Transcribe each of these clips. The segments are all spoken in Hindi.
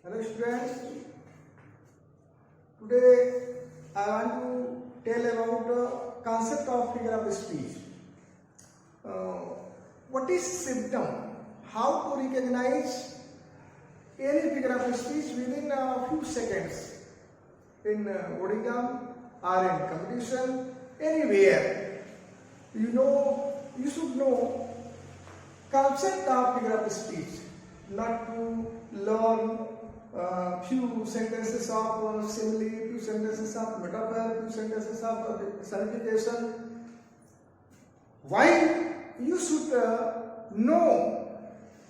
Hello students, today I want to tell about the concept of figure of speech. What is symptom? How to recognize any figure of speech within a few seconds in boarding or in competition, anywhere. You should know concept of figure of speech, not to learn few sentences of simile, few sentences of metaphor, few sentences of personification. Why you should know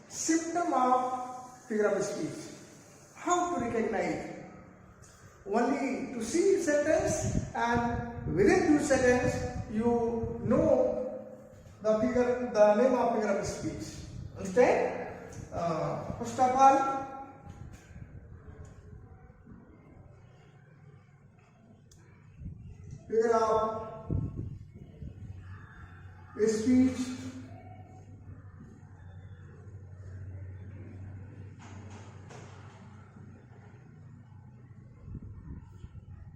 symptom of figure of speech, how to recognize. Only to see sentence and within few seconds you know the name of figure of speech. Understand? First of all, figure of speech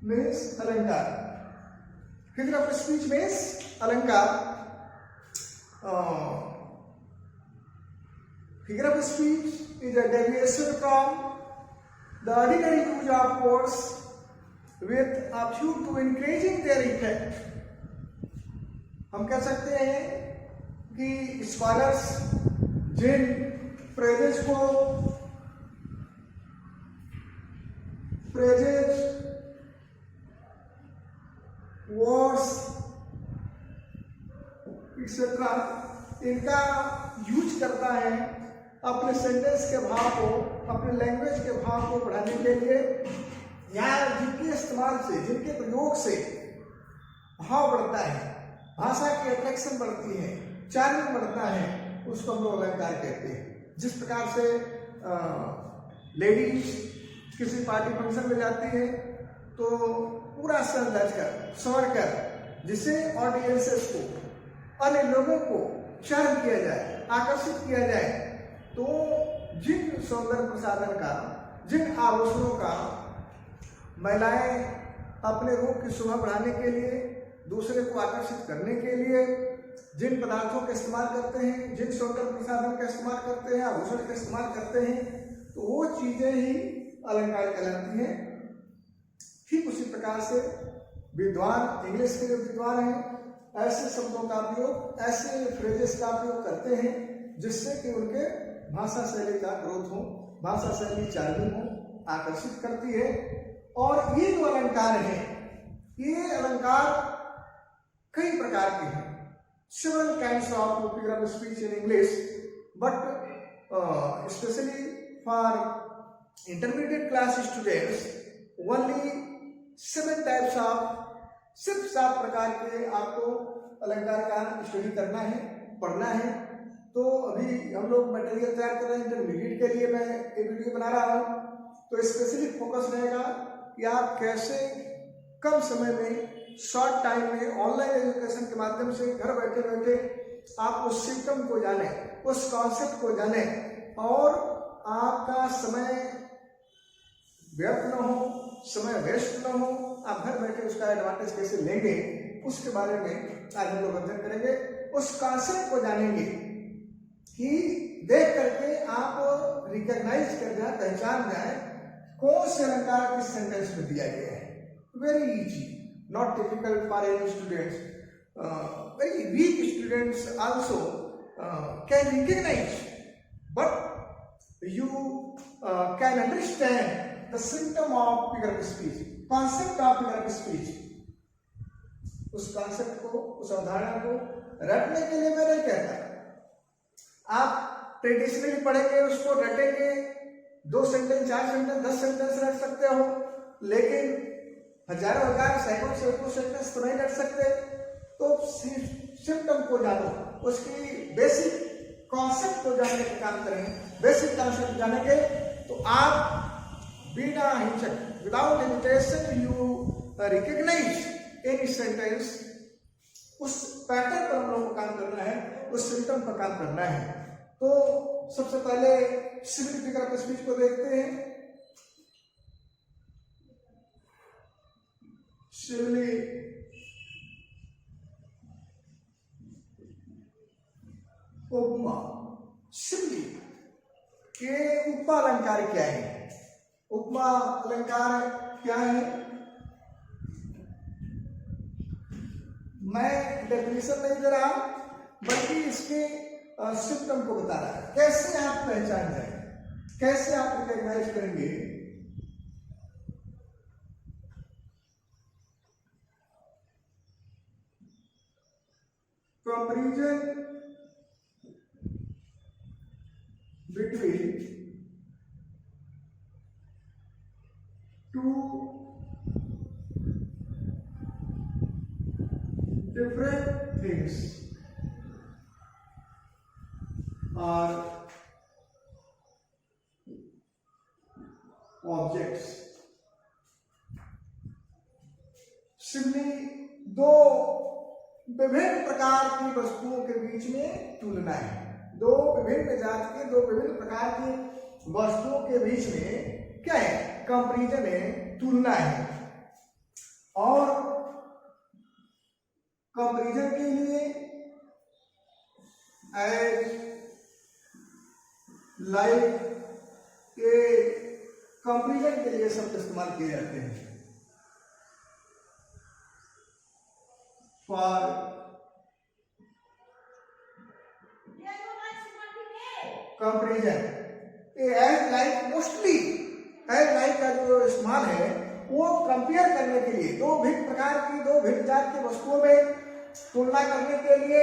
means alankar. Figure of speech means alankar. Figure of speech is a deviation from the ordinary use of words with a view to increasing their effect. हम कह सकते हैं कि स्कॉलर्स जिन फ्रेजेस वर्ड्स एक्सेट्रा इनका यूज करता है अपने सेंटेंस के भाव को, अपने लैंग्वेज के भाव को बढ़ाने के लिए, या जिनके इस्तेमाल से, जिनके प्रयोग से भाव बढ़ता है, भाषा की अट्रैक्शन बढ़ती है, चार्मिंग बढ़ता है, उसको हम लोग अलंकार कहते हैं। जिस प्रकार से लेडीज किसी पार्टी फंक्शन में जाती है तो पूरा सज कर संवर कर, जिससे ऑडियंसेस को, अन्य लोगों को चार्म किया जाए, आकर्षित किया जाए, तो जिन सौंदर्य प्रसाधन का, जिन आभूषणों का महिलाएं अपने रूप की शोभा बढ़ाने के लिए, दूसरे को आकर्षित करने के लिए जिन पदार्थों का इस्तेमाल करते हैं, जिन सौंदर्य प्रसाधन का इस्तेमाल करते हैं, आभूषण का इस्तेमाल करते हैं, तो वो चीजें ही अलंकार कहलाती हैं। ठीक उसी प्रकार से विद्वान, इंग्लिश के जो विद्वान हैं, ऐसे शब्दों का प्रयोग, ऐसे फ्रेजेस का प्रयोग करते हैं जिससे कि उनके भाषा शैली का ग्रोथ हो, भाषा शैली चार्मिंग हो, आकर्षित करती है। और ये जो अलंकार है, ये अलंकार कई प्रकार के हैं। Several kinds of figure of speech in English, but especially for intermediate class students, only 7 types of, सिर्फ 7 प्रकार के आपको अलंकार का स्टडी करना है, पढ़ना है। तो अभी हम लोग मटेरियल तैयार कर रहे हैं इंटरमीडिएट के लिए, मैं एक वीडियो बना रहा हूँ, तो स्पेशली फोकस रहेगा कि आप कैसे कम समय में, शॉर्ट टाइम में, ऑनलाइन एजुकेशन के माध्यम से घर बैठे बैठे आप उस सिस्टम को जाने, उस कॉन्सेप्ट को जाने, और आपका समय व्यर्थ न हो, समय वेस्ट न हो, आप घर बैठे उसका एडवांटेज कैसे लेंगे, उसके बारे में आज हम लोग अध्ययन करेंगे। उस कॉन्सेप्ट को जानेंगे कि देख करके आप रिकॉग्नाइज कर जाए, पहचान जाए कौन से अलंकार किस सेंटेंस में दिया गया है। Very easy, not difficult for any students. Very weak students also can recognize, but you can understand the symptom of figure of speech, concept of figure of speech. उस concept को, उस अवधारणा को रटने के लिए मैं नहीं कहता। आप ट्रेडिशनली पढ़ेंगे, उसको रटेंगे, 2 सेंटेंस, 4 सेंटेंस, 10 सेंटेंस रट सकते हो, लेकिन हजारों हजार सैकड़ों सेंटेंस तो नहीं कर सकते। तो सिम्टम को जानो, उसकी बेसिक कॉन्सेप्ट को जानने का काम करेंगे। बेसिक कॉन्सेप्ट जानेंगे तो आप बिना हिचक, without hesitation, you recognise any sentence. उस पैटर्न पर हम लोग को काम करना है, उस सिम्टम पर काम करना है। तो सबसे पहले सिमिलर फिगर ऑफ स्पीच को देखते हैं। सिवली उपमा। सिवली के उपमा अलंकार क्या है? उपमा अलंकार क्या है? मैं डेफिनेशन नहीं दे रहा, बल्कि इसके सिम्टम को बता रहा है। कैसे आप पहचान जाएंगे, कैसे आप रिकॉग्नाइज करेंगे? Comparison between two different things are objects। Sivli दो विभिन्न प्रकार की वस्तुओं के बीच में तुलना है। दो विभिन्न जाति के, दो विभिन्न प्रकार की वस्तुओं के बीच में क्या है? कंपैरिजन है, तुलना है। और कंपैरिजन के लिए एज लाइक के कंपैरिजन के लिए शब्द इस्तेमाल किए जाते हैं। For comparison, as like mostly as like का जो इस्तेमाल है वो कंपेयर करने के लिए, दो भिन्न प्रकार की, दो भिन्न जात की वस्तुओं में तुलना करने के लिए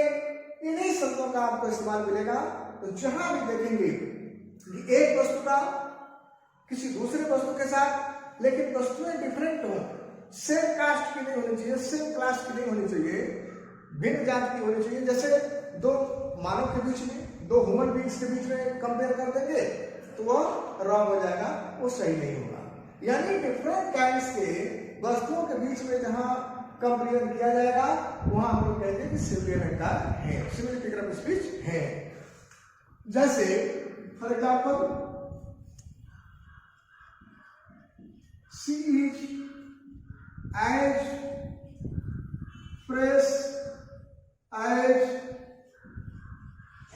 इन्हीं शब्दों का आपको इस्तेमाल मिलेगा। तो जहां भी देखेंगे कि एक वस्तु का किसी दूसरे वस्तु के साथ, लेकिन वस्तुएं डिफरेंट हो, सेम कास्ट की नहीं होनी चाहिए, सेम क्लास की नहीं होनी चाहिए, भिन्न जात की होनी चाहिए। जैसे दो मानव के बीच में, दो ह्यूमन बींग्स के बीच में कंपेयर कर देंगे तो वह रॉन्ग हो जाएगा, वो सही नहीं होगा। यानी डिफरेंट काइंड्स के वस्तुओं के बीच में जहां कंपैरिजन किया जाएगा वहां हम लोग कहते हैं कि सिवली अलंकार है, सिवली फिगर ऑफ स्पीच है। जैसे for example, she is as fresh as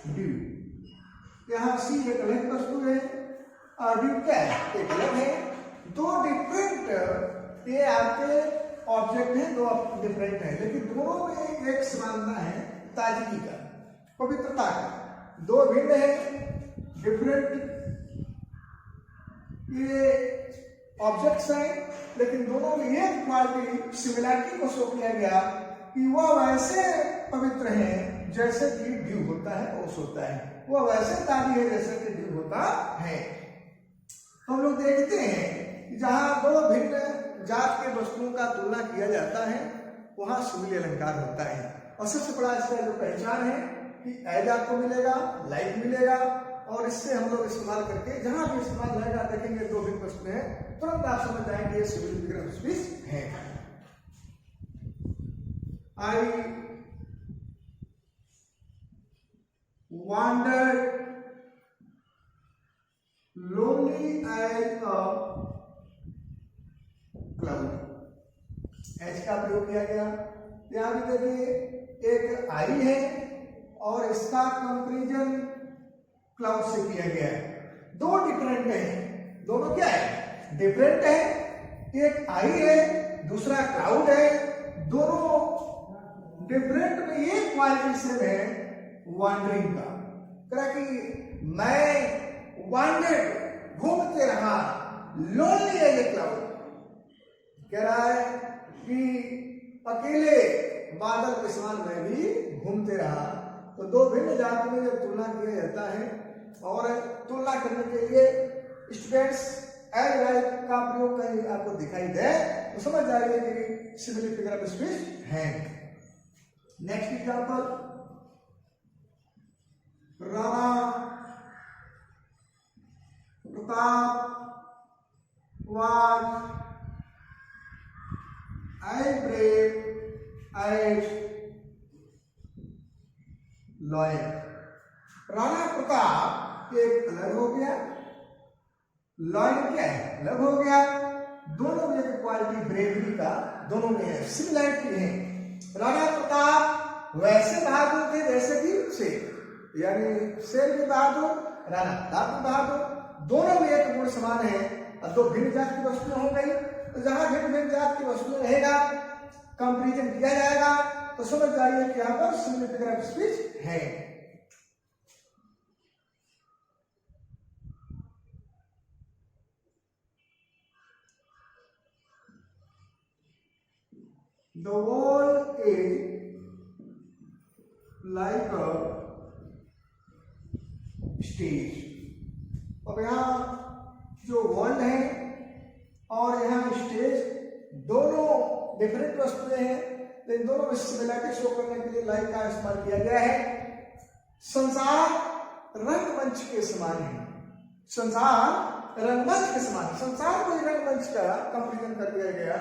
dew. यहां सी एक अलग वस्तु है और ड्यू क्या है? एक अलग है। दो डिफरेंट ये आपके ऑब्जेक्ट हैं, दो डिफरेंट हैं, लेकिन दोनों में एक समानता है, ताजगी का, पवित्रता का। दो भिन्न है, डिफरेंट ये ऑब्जेक्ट्स हैं, लेकिन दोनों में एक क्वालिटी, सिमिलरिटी को शो किया गया कि वह वैसे पवित्र हैं जैसे कि ड्यू होता है, ओस होता है। वह वैसे ताजी है जैसे कि ड्यू होता है। हम लोग देखते हैं जहां दो भिन्न जात के वस्तुओं का तुलना किया जाता है वहां सिवली अलंकार होता है। और सबसे बड़ा इसका जो पहचान है कि एज आपको मिलेगा, लाइक मिलेगा, और इससे हम लोग इस्तेमाल करके जहां भी इस्तेमाल रहेगा देखेंगे दो भिन्न वस्तुएं हैं, तुरंत आप समझ जाएंगे ये सिवली फिगर ऑफ स्पीच है। आई wandered lonely as a cloud। H का प्रयोग किया गया। यहां भी देखिए एक आई है और इसका कंपैरिजन क्लाउड से किया गया है। दो डिफरेंट है, दोनों क्या है? डिफरेंट है। एक आई है, दूसरा क्लाउड है। दोनों डिफरेंट में एक क्वालिटी से है वॉन्डरिंग का। कह कि मैं वॉन्डर्ड, घूमते रहा, लोनली एज ए क्लाउड। कह रहा है कि अकेले बादल के समान मैं भी घूमते रहा। तो दो भिन्न जाति में जब तुलना किया जाता है और तुलना करने के लिए स्टूडेंट्स एज लाइक का प्रयोग कहीं आपको दिखाई दे तो समझ जाइए कि सिवली फिगर ऑफ स्पीच है। Next example, Rana Pratap was as brave as lion। Rana Pratap एक अलग हो गया, लॉयन क्या है? अलग हो गया। दोनों में एक क्वालिटी ब्रेवरी का दोनों में सिमिलैरिटी है। राणा प्रताप वैसे बहादुर थे जैसे वीर थे, यानी शेर भी बहादुर, राणा प्रताप भी बहादुर, दोनों में एक गुण समान है। अब दो भिन्न जात की वस्तुएं हो गई, तो जहां भिन्न भिन्न जात की वस्तुएं रहेगा, कंपेरिजन किया जाएगा, तो समझ जाइए कि यहां पर सिमिलर फिगर ऑफ स्पीच है। The world is like a stage। अब यहाँ जो वर्ल्ड है और यहाँ स्टेज दोनों डिफरेंट वस्तुएं हैं, तो इन दोनों में सिमिलरिटी शो करने के लिए लाइक का इस्तेमाल किया गया है। संसार रंगमंच के समान है, संसार रंगमंच के समान, संसार को रंगमंच का कंपेरिजन कर दिया गया।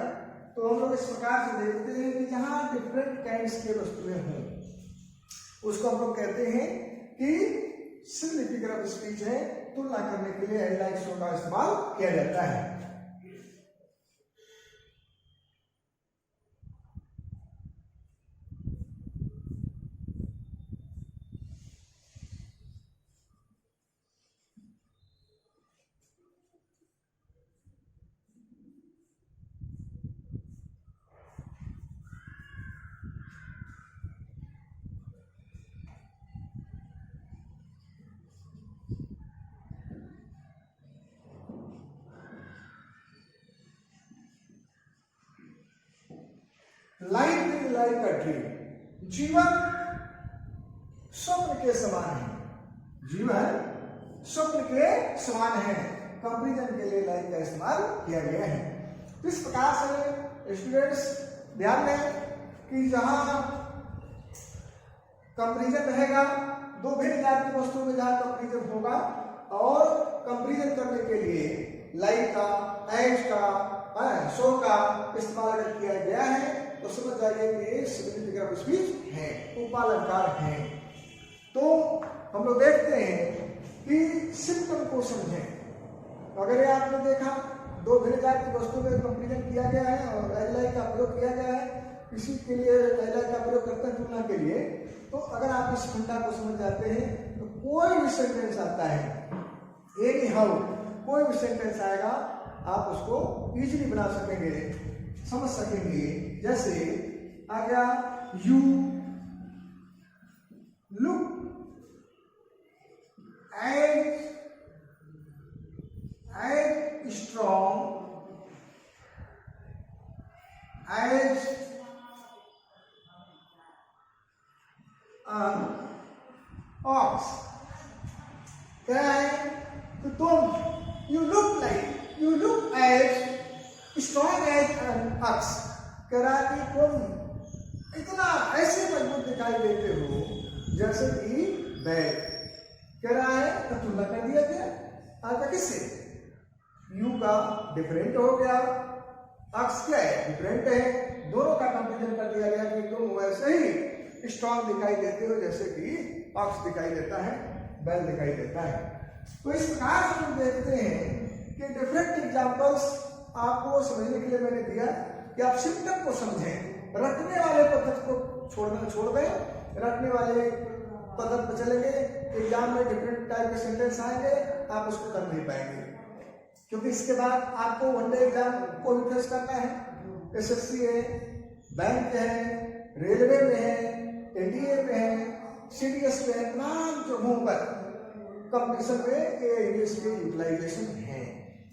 तो हम लोग इस प्रकार से देखते हैं कि जहां डिफरेंट काइंड्स के वस्तुएं हों, उसको हम लोग कहते हैं कि सिमिलर फिगर ऑफ स्पीच है। तुलना करने के लिए एंड लाइक शो का इस्तेमाल किया जाता है। Life is like a dream, जीवन स्वप्न के समान है, जीवन स्वप्न के समान है। कंपेरिजन के लिए लाइक का इस्तेमाल किया गया है। इस प्रकार से स्टूडेंट्स ध्यान दें कि जहां कंपेरिजन रहेगा, दो भिन्न जात की वस्तुओं में जहां कंपेरिजन होगा, और कंपेरिजन करने के लिए लाइक का, एज का, शो का इस्तेमाल अगर किया गया है, तो समझ जाइए कि ये सिमिलर फिगर ऑफ स्पीच है, उपालंकार है। तो हम लोग देखते हैं कि सिम्टम को समझें। अगर ये आपने देखा दो भिन्न जात की वस्तु में कंपेरिजन किया गया है और एज लाइक का प्रयोग किया गया है, किसी के लिए एज लाइक का प्रयोग करते हैं तुलना के लिए, तो अगर आप इस घंटा को समझ जाते हैं तो कोई भी सेंटेंस आता है, एनी हाउ कोई भी सेंटेंस आएगा, आप उसको इजीली बना सकेंगे, समझ सकेंगे। जैसे आ गया you look as strong as ox. क्या है? तो तुम you look as strong as an ox, कह रहा है कि तुम इतना ऐसे मजबूत दिखाई देते हो जैसे कि बैल। कह रहा है तो तुलना कर दिया गया आपका किससे? यू का डिफरेंट हो गया, ऑक्स क्या है? डिफरेंट है, दोनों का कंपेरिजन कर दिया गया कि तुम वैसे ही स्ट्रॉन्ग दिखाई देते हो जैसे कि ऑक्स दिखाई देता है, बैल दिखाई देता है। तो इस प्रकार से हम देखते हैं कि डिफरेंट एग्जांपल्स आपको समझने के लिए मैंने दिया कि आप सिम्टम को समझें। रटने वाले पद्धति को छोड़ दें, रटने वाले पद्धति पर चलेंगे, एग्जाम में डिफरेंट टाइप के सेंटेंस आएंगे, आप उसको कर नहीं पाएंगे, क्योंकि इसके बाद आपको वनडे एग्जाम को भी फेस करना है। एसएससी है, बैंक है, रेलवे में है, एनडीए में है, सीडीएस में है, तमाम जगहों पर कंपटीशन में ये इंग्लिश के यूटिलाइजेशन है,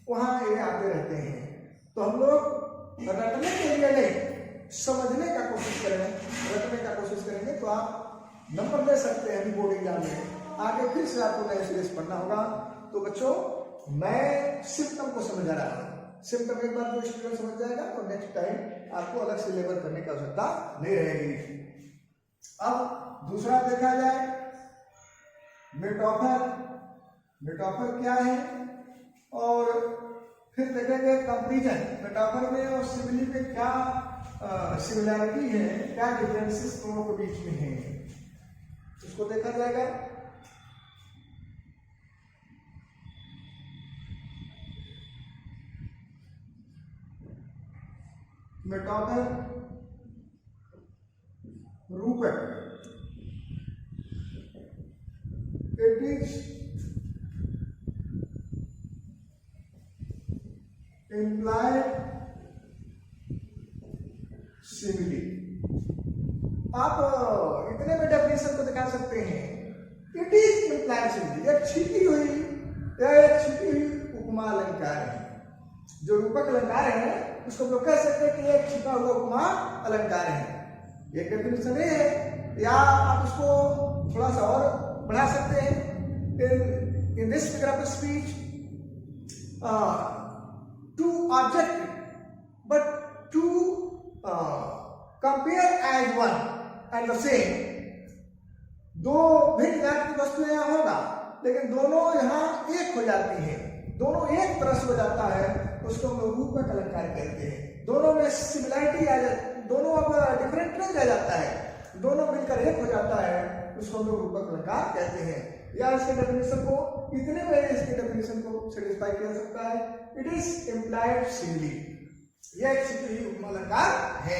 वहां ये आते रहते हैं। तो हम लोग रटने के लिए नहीं, समझने का कोशिश करें, रटने का कोशिश करेंगे तो आप नंबर ले सकते हैं बोर्ड एग्जाम में। आगे फिर से आपको नया सीरीज पढ़ना होगा। तो बच्चों, मैं सिम्टम को समझा रहा हूं। सिम्टम एक बार जो स्टूडेंट समझ जाएगा तो नेक्स्ट टाइम आपको अलग से लेबर करने की आवश्यकता नहीं रहेगी। अब दूसरा देखा जाए, मेटाफर। मेटाफर क्या है, और फिर देखेंगे कंपैरिजन, मेटाफर में और सिमिली में क्या सिमिलैरिटी है, क्या डिफरेंसेस दोनों के बीच में है, इसको देखा जाएगा। मेटाफर रूपक, इट इज implied simile। आप इतने में डेफिनेशन को दिखा सकते हैं, इट इज implied simile, एक छिपी हुई या एक छिपी हुई उपमा अलंकार है। जो रूपक अलंकार है उसको हम लोग कह सकते हैं कि एक छिपा हुआ उपमा अलंकार है। एक डेफिनेशन ये है, या आप उसको थोड़ा सा और बढ़ा सकते हैं। In this figure of speech two objects but two compare as one and the same। दो भिन्न जाति की वस्तुएं यहाँ होगा लेकिन दोनों यहाँ एक हो जाती हैं, दोनों एक तरह से हो जाता है, उसको हम लोग रूपक अलंकार कहते हैं। दोनों में सिमिलरिटी आ जाती, दोनों अब डिफरेंट नहीं रह जाता है, दोनों मिलकर एक हो जाता है, उसको हम लोग रूपक अलंकार कहते हैं। या इसके डेफिनेशन को इतने में इसके डेफिनेशन को सेटिस्फाई किया जा सकता है, इट इज इम्प्लाइड सिमिली, यह एक छिपी हुई उपमा अलंकार है।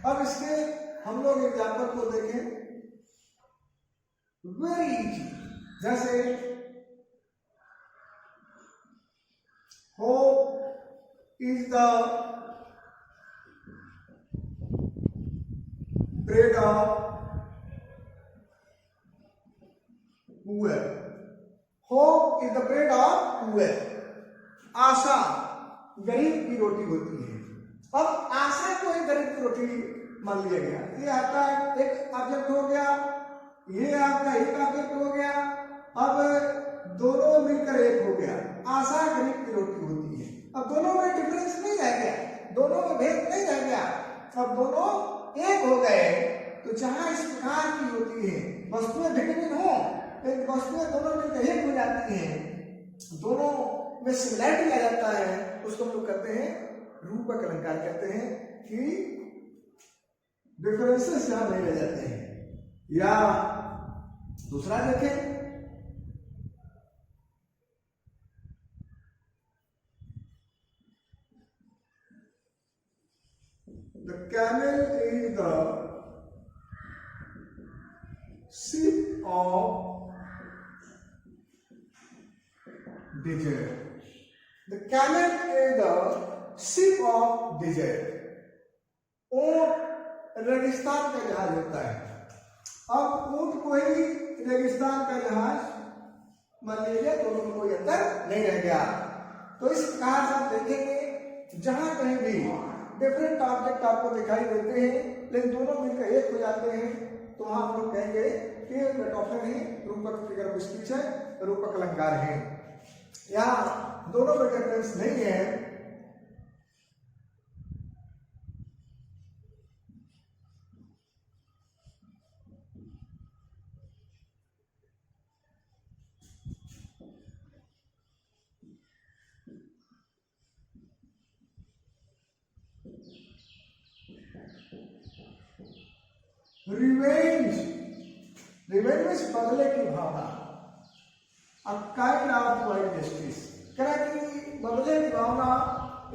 अब इसके हम लोग एग्जाम्पल को देखें, वेरी इजी, जैसे hope is the bread of poor, hope is the bread of poor, आशा गरीब की रोटी होती है। अब आशा को एक गरीब की रोटी मान लिया गया, ये आपका एक ऑब्जेक्ट हो गया, ये आपका एक ऑब्जेक्ट हो गया, अब दोनों मिलकर एक हो गया, आशा गरीब की रोटी होती है। अब दोनों में डिफरेंस नहीं रह गया, दोनों में भेद नहीं रह गया, अब दोनों एक हो गए। तो जहां इस प्रकार की होती है, वस्तुएं भिन्न भिन्न हो लेकिन वस्तुएं दोनों मिलकर एक हो जाती हैं, दोनों में सिमिलरिटी आ जाता है, उसको हम लोग कहते हैं रूपक अलंकार, कहते हैं कि डिफरेंसेस यहां नहीं रह जाते हैं। या दूसरा देखें, the camel is the ship of desert, the camel is the ship of desert। ऊंट रेगिस्तान का जहाज होता है। अब ऊंट को ही रेगिस्तान का जहाज मान लीजिए, दोनों में कोई अंतर नहीं रह गया। तो इस प्रकार से आप देखेंगे जहां कहीं भी डिफरेंट ऑब्जेक्ट आपको दिखाई देते हैं लेकिन दोनों मिलकर एक हो जाते हैं, तो वहां हम लोग कहेंगे कि मेटाफर ही रूपक फिगर ऑफ स्पीच है, रूपक अलंकार है। या दोनों में डिफरेंस नहीं है, रिवेंज, रिवेंज बदले की भावना, a kind of wild justice, कह कि बदले की भावना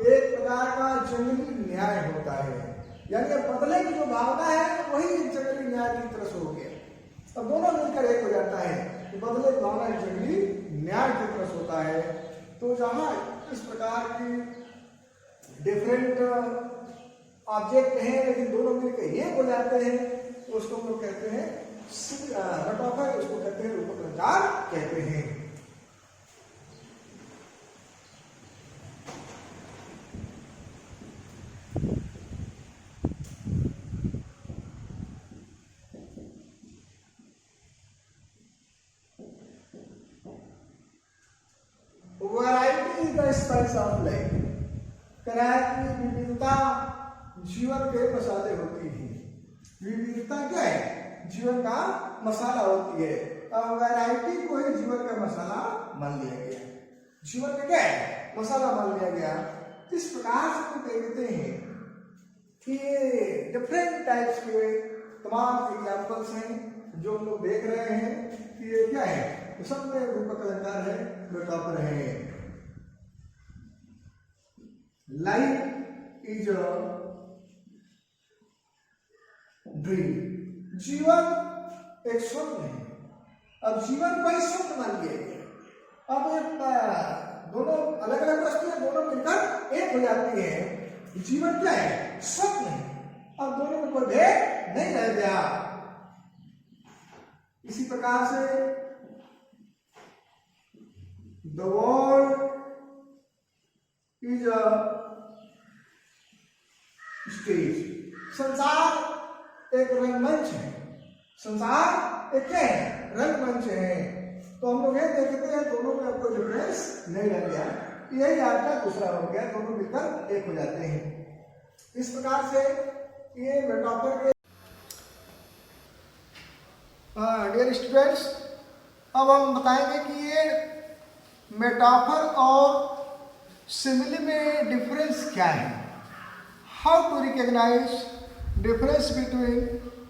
एक प्रकार का जंगली न्याय होता है। यानी बदले की जो भावना है वही एक जंगली न्याय की तरह से हो गया, अब दोनों मिलकर एक हो जाता है, तो बदले की भावना एक जंगली न्याय की तरह से होता है। तो जहां इस प्रकार की डिफरेंट ऑब्जेक्ट हैं लेकिन दोनों मिलकर एक हो जाते हैं, तो उसको हम लोग कहते हैं मेटाफर, उसको कहते हैं रूपक अलंकार कहते हैं। Variety is the spice of life, विविधता जीवन के मसाले होती है। विविधता क्या है? जीवन का मसाला होती है। अब वैरायटी को ही जीवन का मसाला मान लिया गया, जीवन का क्या है? मसाला मान लिया गया। इस प्रकार से हम देखते हैं कि डिफरेंट टाइप्स के तमाम एग्जाम्पल्स हैं जो हम लोग देख रहे हैं कि ये क्या है, तो सब में रूपक अलंकार है, मेटाफर है। Life is dream. जीवन एक स्वप्न है। अब जीवन को ही स्वप्न मान लिया गया। अब दोनों अलग अलग वस्तुएं दोनों मिलकर एक हो जाती है। जीवन क्या है? स्वप्न है। अब दोनों में कोई भेद नहीं रह गया। इसी प्रकार से the world is a stage. संसार एक रंगमंच है। संसार एक क्या है? रंगमंच है। तो हम लोग ये देखते हैं दोनों में कोई डिफरेंस नहीं रह गया। यही आपका दूसरा हो गया, दोनों मिलकर एक हो जाते हैं। इस प्रकार से ये मेटाफर के डियर स्टूडेंट्स, अब हम बताएंगे कि ये मेटाफर और सिमिली में डिफरेंस क्या है। How to recognise difference between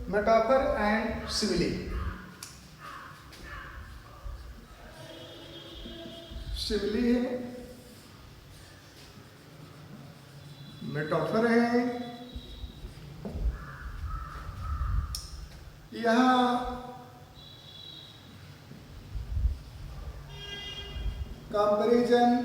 metaphor and simile. Simile है, मेटाफर है। यहाँ कंपैरिजन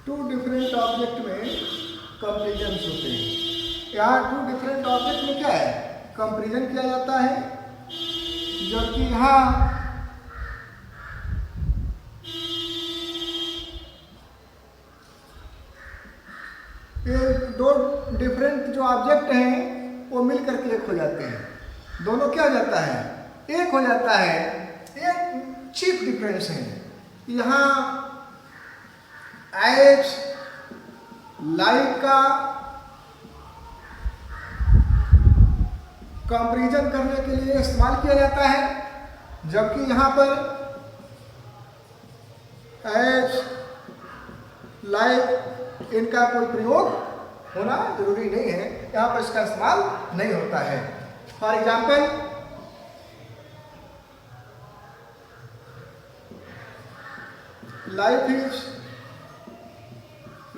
टू डिफरेंट ऑब्जेक्ट में कंपैरिजन होते हैं। यहाँ टू डिफरेंट ऑब्जेक्ट में क्या है? कंपैरिजन किया जाता है। जबकि यहाँ ये दो डिफरेंट जो ऑब्जेक्ट हैं वो मिलकर के एक हो जाते हैं। दोनों क्या हो जाता है? एक हो जाता है। एक चीफ डिफरेंस है। यहाँ एज लाइक का कंपैरिजन करने के लिए इस्तेमाल किया जाता है, जबकि यहाँ पर एज लाइक इनका कोई प्रयोग होना जरूरी नहीं है। यहाँ पर इसका इस्तेमाल नहीं होता है। For example, life is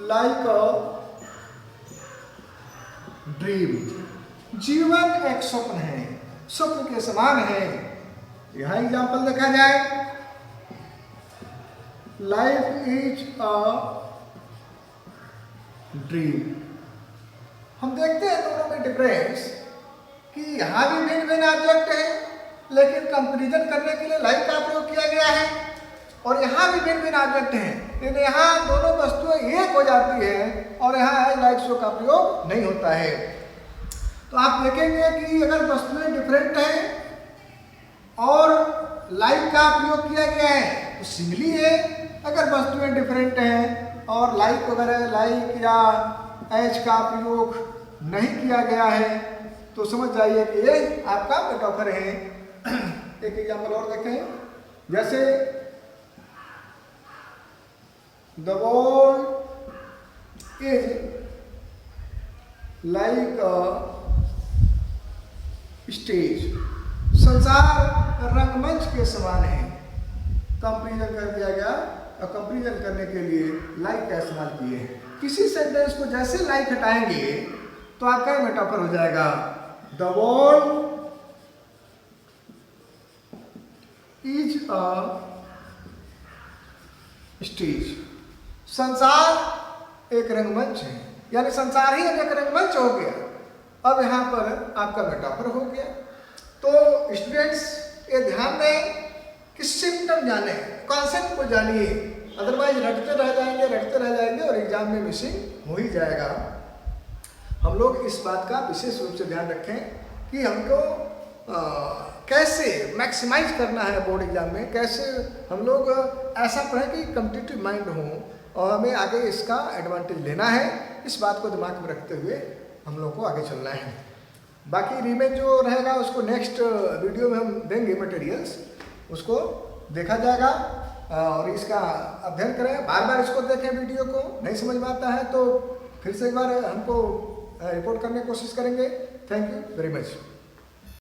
like a dream. जीवन एक स्वप्न है, स्वप्न के समान है। यहां एग्जाम्पल देखा जाए, लाइफ इज अ ड्रीम। हम देखते हैं दोनों में डिफरेंस कि यहाँ भी भिन्न भिन्न ऑब्जेक्ट है, लेकिन कंपैरिजन करने के लिए लाइक का प्रयोग किया गया है। और यहाँ भी भिन्न भिन्न ऑब्जेक्ट हैं, लेकिन यहाँ दोनों वस्तुएं एक हो जाती है और यहाँ एज लाइक सो का प्रयोग नहीं होता है। तो आप देखेंगे कि अगर वस्तुएं डिफरेंट हैं और लाइक का प्रयोग किया गया है तो सिमिली है। अगर वस्तुएं डिफरेंट हैं और लाइक वगैरह लाइक या एज का प्रयोग नहीं किया गया है तो समझ जाइए कि ये आपका मेटाफर है। एक एग्जाम्पल और देखें, जैसे the world is like a stage. संसार रंगमंच के समान है। कंपैरिजन कर दिया गया और कंपैरिजन करने के लिए लाइक का इस्तेमाल किए। किसी सेंटेंस को जैसे लाइक हटाएंगे तो आपका मेटाफर हो जाएगा। The world is a stage. संसार एक रंगमंच है, यानी संसार ही एक रंगमंच हो गया। अब यहाँ पर आपका मेटाफर हो गया। तो स्टूडेंट्स ये ध्यान दें कि सिम्टम जाने, कॉन्सेप्ट को जानिए, अदरवाइज रटते रह जाएंगे और एग्जाम में मिसिंग हो ही जाएगा। हम लोग इस बात का विशेष रूप से ध्यान रखें कि हमको कैसे मैक्सिमाइज करना है बोर्ड एग्जाम में, कैसे हम लोग ऐसा पढ़ें कि कॉम्पिटिटिव माइंड हो और हमें आगे इसका एडवांटेज लेना है। इस बात को दिमाग में रखते हुए हम लोग को आगे चलना है। बाकी रीमेक जो रहेगा उसको नेक्स्ट वीडियो में हम देंगे, मटेरियल्स उसको देखा जाएगा और इसका अध्ययन करें। बार बार इसको देखें, वीडियो को नहीं समझ में आता है तो फिर से एक बार हमको रिपोर्ट करने की कोशिश करेंगे। Thank you very much.